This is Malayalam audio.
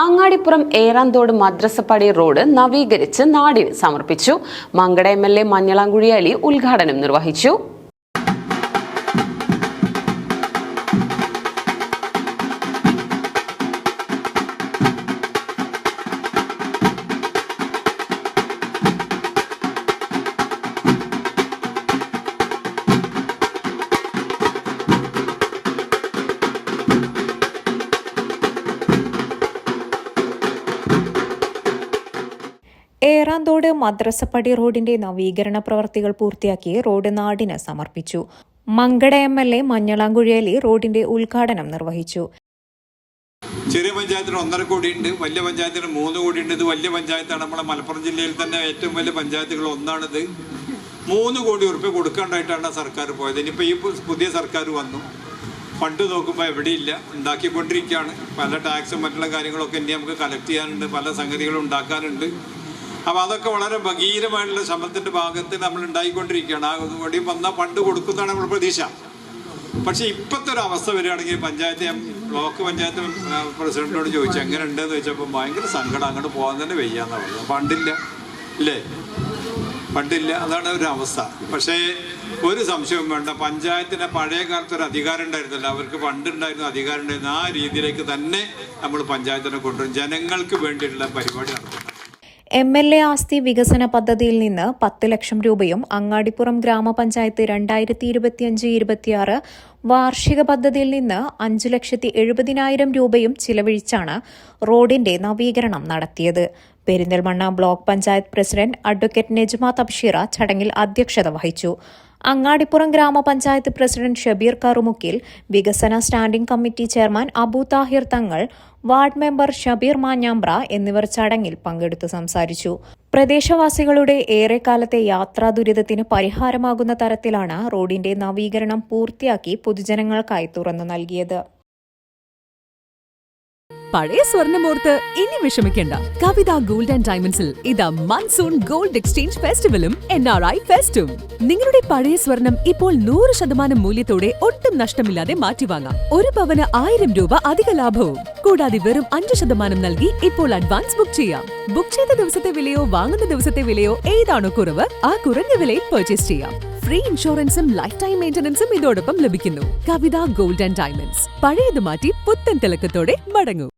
അങ്ങാടിപ്പുറം ഏറാന്തോട് മദ്രസപ്പടി റോഡ് നവീകരിച്ച് നാടിന് സമർപ്പിച്ചു. മങ്കട MLA മഞ്ഞളാംകുഴി അലി ഉദ്ഘാടനം നിർവഹിച്ചു. ഏറാന്തോട് മദ്രസപ്പടി റോഡിന്റെ നവീകരണ പ്രവർത്തികൾ പൂർത്തിയാക്കി റോഡ് നാടിന് സമർപ്പിച്ചു. മങ്കട MLA മഞ്ഞളാംകുഴി അലി റോഡിന്റെ ഉദ്ഘാടനം നിർവഹിച്ചു. ചെറിയ പഞ്ചായത്തിന് 1.5 കോടിയുണ്ട്, വലിയ പഞ്ചായത്തിന് 3 കോടിയുണ്ട്. ഇത് വലിയ പഞ്ചായത്താണ്. നമ്മുടെ മലപ്പുറം ജില്ലയിൽ തന്നെ ഏറ്റവും വലിയ പഞ്ചായത്തുകൾ ഒന്നാണിത്. 3 കോടി ഉറുപ്പിക കൊടുക്കാണ്ടായിട്ടാണ് സർക്കാർ പോയത്. ഇനിയിപ്പോൾ ഈ പുതിയ സർക്കാർ വന്നു. ഫണ്ട് നോക്കുമ്പോൾ എവിടെയില്ല, ഉണ്ടാക്കിക്കൊണ്ടിരിക്കുകയാണ്. പല ടാക്സും മറ്റുള്ള കാര്യങ്ങളൊക്കെ ഇനി നമുക്ക് കളക്ട് ചെയ്യാനുണ്ട്, പല സംഗതികളും ഉണ്ടാക്കാനുണ്ട്. അപ്പോൾ അതൊക്കെ വളരെ ഭഗീരമായിട്ടുള്ള ശ്രമത്തിൻ്റെ ഭാഗത്ത് നമ്മൾ ഉണ്ടായിക്കൊണ്ടിരിക്കുകയാണ്. ആ വഴി വന്നാൽ ഫണ്ട് കൊടുക്കുന്നതാണ് നമ്മൾ പ്രതീക്ഷ. പക്ഷേ ഇപ്പോഴത്തെ ഒരു അവസ്ഥ വരികയാണെങ്കിൽ ബ്ലോക്ക് പഞ്ചായത്ത് പ്രസിഡന്റിനോട് ചോദിച്ചു എങ്ങനെ ഉണ്ടെന്ന് ചോദിച്ചപ്പോൾ ഭയങ്കര സങ്കടം, അങ്ങോട്ട് പോകാൻ തന്നെ വയ്യാന്നാണ് പറയുന്നത്. ഫണ്ടില്ല ഇല്ലേ, ഫണ്ടില്ല, അതാണ് ഒരു അവസ്ഥ. പക്ഷേ ഒരു സംശയവും വേണ്ട, പഞ്ചായത്തിന് പഴയ കാലത്ത് ഒരു അധികാരം ഉണ്ടായിരുന്നല്ലോ, അവർക്ക് ഫണ്ട് ഉണ്ടായിരുന്നു, അധികാരം ഉണ്ടായിരുന്നു. ആ രീതിയിലേക്ക് തന്നെ നമ്മൾ പഞ്ചായത്തിനെ കൊണ്ടുവരും, ജനങ്ങൾക്ക് വേണ്ടിയിട്ടുള്ള പരിപാടി നടത്തും. MLA ആസ്തി വികസന പദ്ധതിയിൽ നിന്ന് 10 ലക്ഷം രൂപയും അങ്ങാടിപ്പുറം ഗ്രാമപഞ്ചായത്ത് 2025-26 വാർഷിക പദ്ധതിയിൽ നിന്ന് 5,70,000 രൂപയും ചിലവഴിച്ചാണ് റോഡിന്റെ നവീകരണം നടത്തിയത്. Perinthalmanna block panchayat president advocate Nejma Thabsheera ചടങ്ങിൽ അധ്യക്ഷത വഹിച്ചു. അങ്ങാടിപ്പുറം ഗ്രാമപഞ്ചായത്ത് പ്രസിഡന്റ് ഷബീർ കറുമുക്കിൽ, വികസന standing committee chairman Abu Thahir Thangal, ward member Shabeer Manjambra എന്നിവർ ചടങ്ങിൽ പങ്കെടുത്തു സംസാരിച്ചു. പ്രദേശവാസികളുടെ ഏറെക്കാലത്തെ യാത്രാ ദുരിതത്തിന് പരിഹാരമാകുന്ന തരത്തിലാണ് റോഡിന്റെ നവീകരണം പൂർത്തിയാക്കി പൊതുജനങ്ങൾക്കായി തുറന്നു നൽകിയത്. പഴയ സ്വർണ്ണമോർത്ത് ഇനി വിഷമിക്കേണ്ട. കവിത ഗോൾഡ് ആൻഡ് ഡയമണ്ട്സിൽ ഇതാ മൺസൂൺ ഗോൾഡ് എക്സ്ചേഞ്ച് ഫെസ്റ്റിവലും NRI ഫെസ്റ്റും. നിങ്ങളുടെ പഴയ സ്വർണം ഇപ്പോൾ 100% മൂല്യത്തോടെ ഒട്ടും നഷ്ടമില്ലാതെ മാറ്റിവാങ്ങാം. 1 പവന് 1000 രൂപ അധിക ലാഭവും. കൂടാതെ വെറും 5% നൽകി ഇപ്പോൾ അഡ്വാൻസ് ബുക്ക് ചെയ്യാം. ബുക്ക് ചെയ്ത ദിവസത്തെ വിലയോ വാങ്ങുന്ന ദിവസത്തെ വിലയോ ഏതാണോ കുറവ്, ആ കുറഞ്ഞ വിലയിൽ പർച്ചേസ് ചെയ്യാം. ഫ്രീ ഇൻഷുറൻസും ലൈഫ് ടൈം മെയിന്റനൻസും ഇതോടൊപ്പം ലഭിക്കുന്നു. കവിത ഗോൾഡ് ആൻഡ് ഡയമണ്ട്സ്, പഴയത് മാറ്റി പുത്തൻ തിളക്കത്തോടെ മടങ്ങൂ.